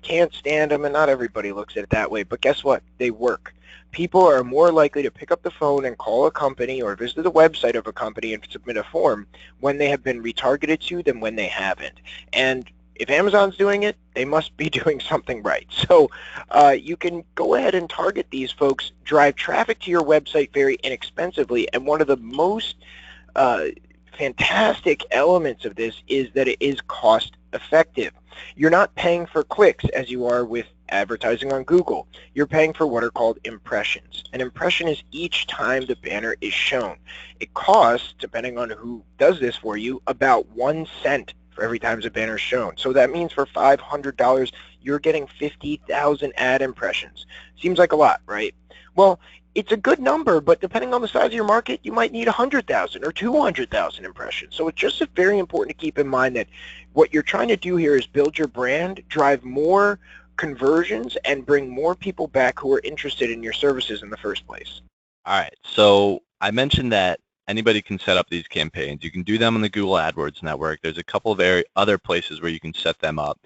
Can't stand them. And not everybody looks at it that way. But guess what? They work. People are more likely to pick up the phone and call a company or visit the website of a company and submit a form when they have been retargeted to than when they haven't. And if Amazon's doing it, they must be doing something right. So you can go ahead and target these folks, drive traffic to your website very inexpensively, and one of the most fantastic elements of this is that it is cost effective. You're not paying for clicks as you are with advertising on Google. You're paying for what are called impressions. An impression is each time the banner is shown. It costs, depending on who does this for you, about 1 cent for every time the banner is shown. So that means for $500, you're getting 50,000 ad impressions. Seems like a lot, right? Well, it's a good number, but depending on the size of your market, you might need 100,000 or 200,000 impressions. So it's just very important to keep in mind that what you're trying to do here is build your brand, drive more conversions, and bring more people back who are interested in your services in the first place. All right, so I mentioned that anybody can set up these campaigns. You can do them on the Google Adwords network. There's a couple of other places where you can set them up.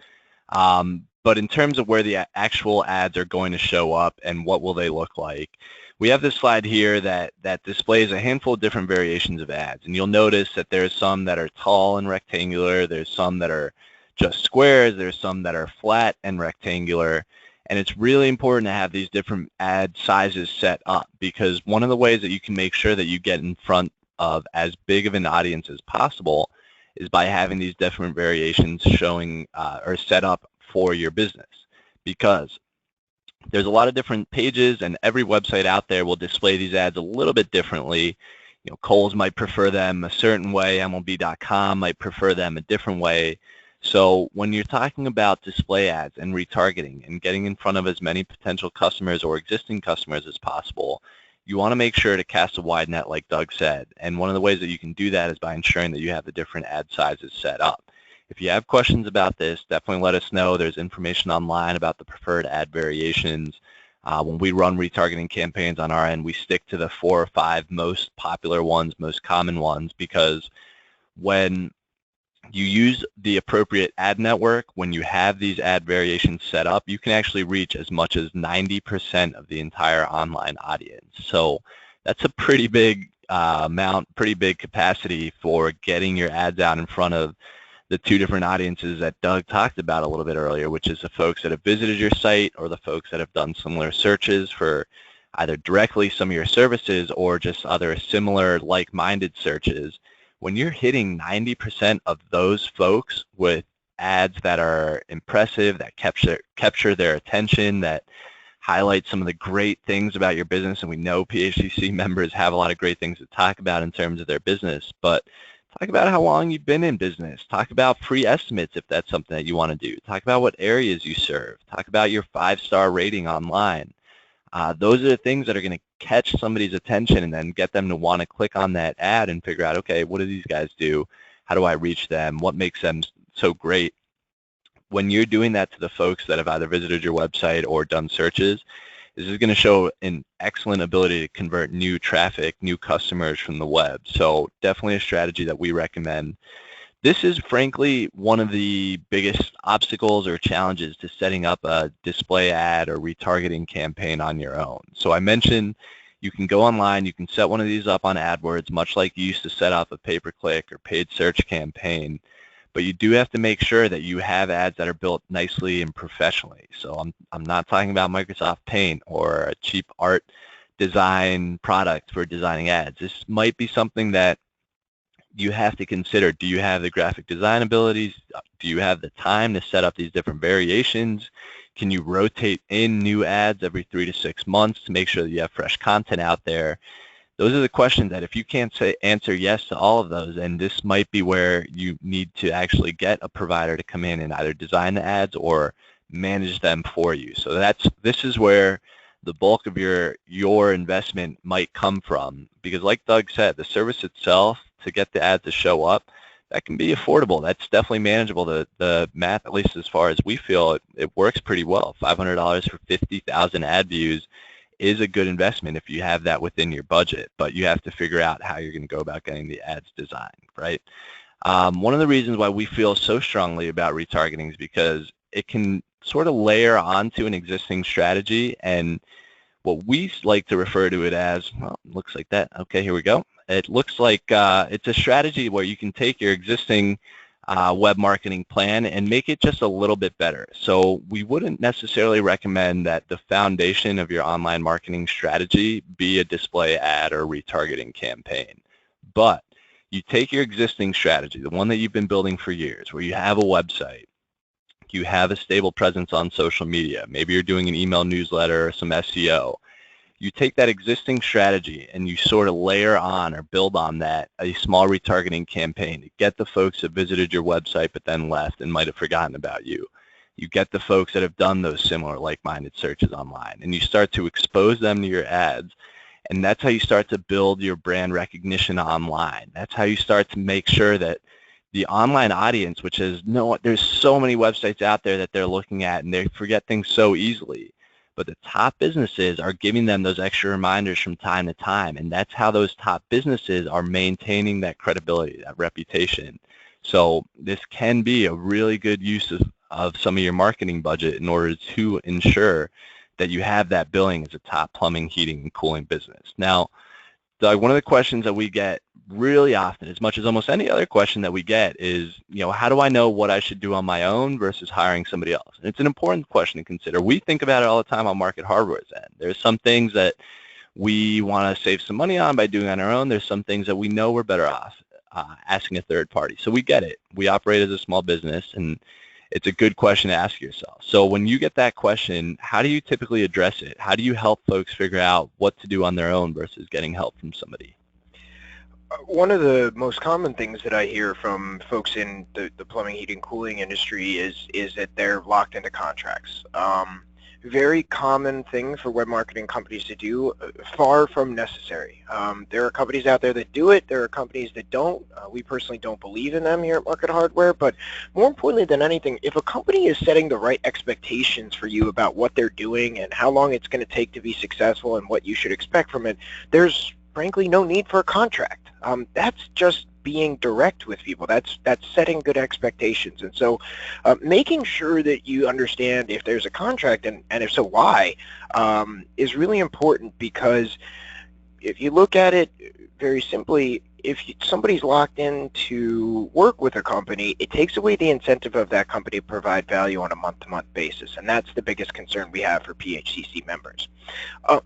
But in terms of where the actual ads are going to show up and what will they look like, we have this slide here that displays a handful of different variations of ads. And you'll notice that there's some that are tall and rectangular. There's some that are just squares. There's some that are flat and rectangular. And it's really important to have these different ad sizes set up, because one of the ways that you can make sure that you get in front of as big of an audience as possible is by having these different variations showing or set up for your business. Because there's a lot of different pages, and every website out there will display these ads a little bit differently. You know, Kohl's might prefer them a certain way, MLB.com might prefer them a different way. So when you're talking about display ads and retargeting and getting in front of as many potential customers or existing customers as possible, you want to make sure to cast a wide net like Doug said. And one of the ways that you can do that is by ensuring that you have the different ad sizes set up. If you have questions about this, definitely let us know. There's information online about the preferred ad variations. When we run retargeting campaigns on our end, we stick to the 4 or 5 most popular ones, most common ones, because when you use the appropriate ad network, when you have these ad variations set up, you can actually reach as much as 90% of the entire online audience. So that's a pretty big amount, pretty big capacity for getting your ads out in front of the 2 different audiences that Doug talked about a little bit earlier, which is the folks that have visited your site or the folks that have done similar searches for either directly some of your services or just other similar like-minded searches. When you're hitting 90% of those folks with ads that are impressive, that capture their attention, that highlight some of the great things about your business, and we know PHCC members have a lot of great things to talk about in terms of their business, but talk about how long you've been in business. Talk about free estimates if that's something that you want to do. Talk about what areas you serve. Talk about your 5-star rating online. Those are the things that are going to catch somebody's attention and then get them to want to click on that ad and figure out, okay, what do these guys do? How do I reach them? What makes them so great? When you're doing that to the folks that have either visited your website or done searches, this is going to show an excellent ability to convert new traffic, new customers from the web. So definitely a strategy that we recommend. This is frankly one of the biggest obstacles or challenges to setting up a display ad or retargeting campaign on your own. So I mentioned you can go online, you can set one of these up on AdWords, much like you used to set up a pay-per-click or paid search campaign. But you do have to make sure that you have ads that are built nicely and professionally. So I'm not talking about Microsoft Paint or a cheap art design product for designing ads. This might be something that you have to consider. Do you have the graphic design abilities? Do you have the time to set up these different variations? Can you rotate in new ads every 3 to 6 months to make sure that you have fresh content out there? Those are the questions that if you can't answer yes to all of those, then this might be where you need to actually get a provider to come in and either design the ads or manage them for you. So this is where the bulk of your investment might come from, because like Doug said, the service itself, to get the ads to show up, that can be affordable. That's definitely manageable. The math, at least as far as we feel, it works pretty well. $500 for 50,000 ad views is a good investment if you have that within your budget, but you have to figure out how you're going to go about getting the ads designed, right? One of the reasons why we feel so strongly about retargeting is because it can sort of layer onto an existing strategy, and what we like to refer to it as, well, it looks like that. Okay, here we go. It looks like it's a strategy where you can take your existing web marketing plan and make it just a little bit better. So we wouldn't necessarily recommend that the foundation of your online marketing strategy be a display ad or retargeting campaign. But you take your existing strategy, the one that you've been building for years, where you have a website, you have a stable presence on social media, maybe you're doing an email newsletter or some SEO. You take that existing strategy and you sort of layer on or build on that a small retargeting campaign to get the folks that visited your website but then left and might have forgotten about you. You get the folks that have done those similar like-minded searches online, and you start to expose them to your ads. And that's how you start to build your brand recognition online. That's how you start to make sure that the online audience, which is there's so many websites out there that they're looking at, and they forget things so easily. But the top businesses are giving them those extra reminders from time to time, and that's how those top businesses are maintaining that credibility, that reputation. So this can be a really good use of some of your marketing budget in order to ensure that you have that billing as a top plumbing, heating, and cooling business. Now, Doug, one of the questions that we get really often, as much as almost any other question that we get, is, how do I know what I should do on my own versus hiring somebody else? And it's an important question to consider. We think about it all the time on Market Hardware's end. There's some things that we want to save some money on by doing on our own. There's some things that we know we're better off asking a third party. So we get it. We operate as a small business, and it's a good question to ask yourself. So when you get that question, how do you typically address it? How do you help folks figure out what to do on their own versus getting help from somebody? One of the most common things that I hear from folks in the plumbing, heating, cooling industry is that they're locked into contracts. Very common thing for web marketing companies to do, far from necessary. There are companies out there that do it. There are companies that don't. We personally don't believe in them here at Market Hardware, but more importantly than anything, if a company is setting the right expectations for you about what they're doing and how long it's going to take to be successful and what you should expect from it, there's frankly no need for a contract. That's just being direct with people. That's setting good expectations. And so making sure that you understand if there's a contract, and if so, why, is really important, because if you look at it very simply, if somebody's locked in to work with a company, it takes away the incentive of that company to provide value on a month-to-month basis, and that's the biggest concern we have for PHCC members.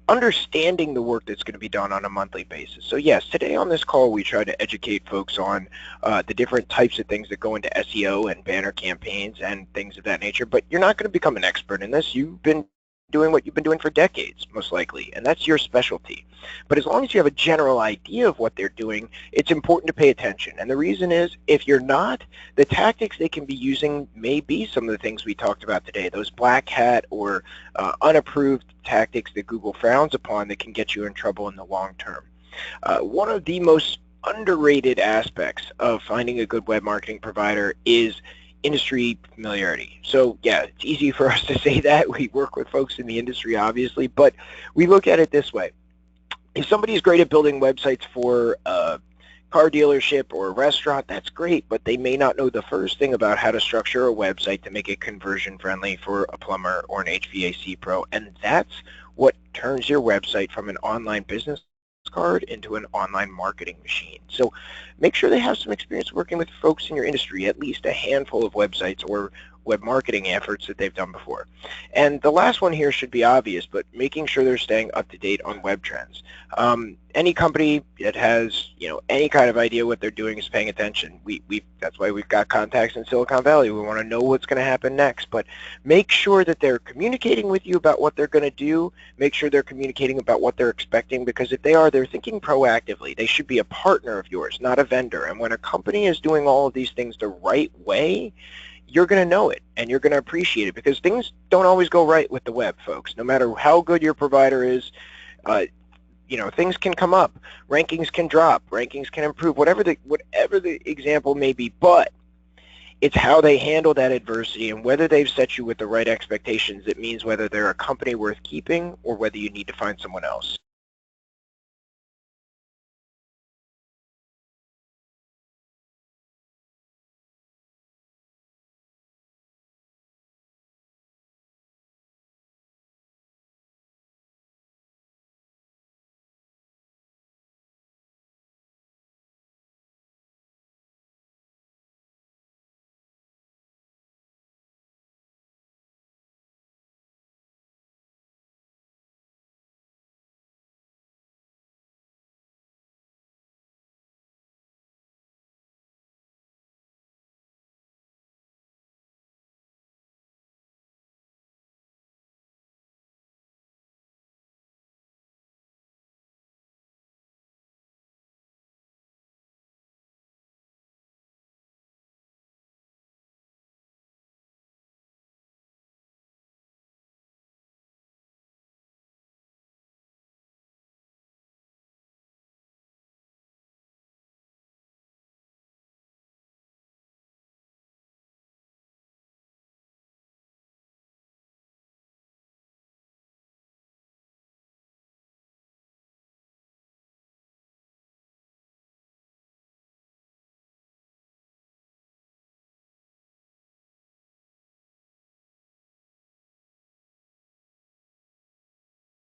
Understanding the work that's going to be done on a monthly basis. So yes, today on this call we try to educate folks on the different types of things that go into SEO and banner campaigns and things of that nature, but you're not going to become an expert in this. You've been doing what you've been doing for decades, most likely, and that's your specialty. But as long as you have a general idea of what they're doing, it's important to pay attention. And the reason is, if you're not, the tactics they can be using may be some of the things we talked about today, those black hat or unapproved tactics that Google frowns upon that can get you in trouble in the long term. One of the most underrated aspects of finding a good web marketing provider is industry familiarity. So yeah, it's easy for us to say that. We work with folks in the industry, obviously, but we look at it this way. If somebody's great at building websites for a car dealership or a restaurant, that's great, but they may not know the first thing about how to structure a website to make it conversion friendly for a plumber or an HVAC pro, and that's what turns your website from an online business card into an online marketing machine. So make sure they have some experience working with folks in your industry, at least a handful of websites or web marketing efforts that they've done before. And the last one here should be obvious, but making sure they're staying up to date on web trends. Any company that has any kind of idea what they're doing is paying attention. That's why we've got contacts in Silicon Valley. We want to know what's going to happen next, but make sure that they're communicating with you about what they're going to do. Make sure they're communicating about what they're expecting, because if they are, they're thinking proactively. They should be a partner of yours, not a vendor. And when a company is doing all of these things the right way, you're going to know it and you're going to appreciate it, because things don't always go right with the web, folks. No matter how good your provider is, things can come up, rankings can drop, rankings can improve, whatever the example may be, but it's how they handle that adversity and whether they've set you with the right expectations that means whether they're a company worth keeping or whether you need to find someone else.